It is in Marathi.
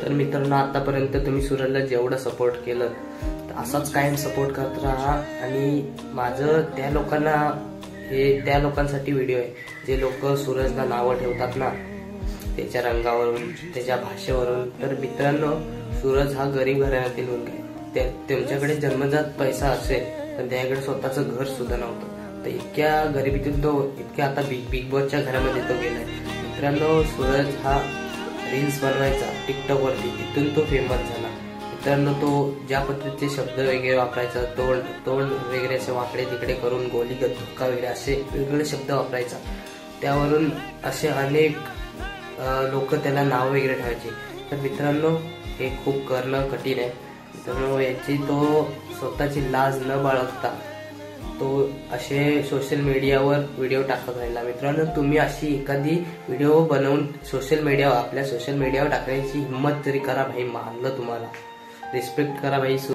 तर मित्रांनो, आतापर्यंत तुम्ही सूरजला जेवढं सपोर्ट केलं असाच कायम सपोर्ट करत राहा। आणि माझं त्या लोकांना त्या लोकांसाठी व्हिडिओ आहे जे लोक सूरजला नावं ठेवतात ना, त्याच्या रंगावरून, त्याच्या भाषेवरून। तर मित्रांनो, सूरज हा गरीब घराण्यातील मुलगा आहे। त्यांच्याकडे जन्मजात पैसा असेल पण त्याकडे स्वतःचं घर सुद्धा नव्हतं। तर इतक्या गरिबीतून तो इतक्या आता बिग बॉसच्या घरामध्ये तो गेलाय। मित्रांनो, सूरज हा रील्स बनवायचा टिकटॉक वरती, तिथून तो फेमस झाला। मित्रांनो, तो ज्या पद्धतीचे शब्द वगैरे वापरायचा, तोंड वगैरे असे वाकडे तिकडे करून गोलीगत धक्का वगैरे असे वेगवेगळे शब्द वापरायचा, त्यावरून असे अनेक लोक त्याला नाव वगैरे ठेवायचे। तर मित्रांनो, हे खूप करणं कठीण आहे। मित्रांनो, याची तो स्वतःची लाज न बाळगता तो असे सोशल मीडियावर व्हिडिओ टाकत राहिला। मित्रांनो, तुम्ही अशी एखादी व्हिडिओ बनवून आपल्या सोशल मीडियावर टाकण्याची हिंमत तरी करा भाई, मानलं तुम्हाला, रिस्पेक्ट करा भाई।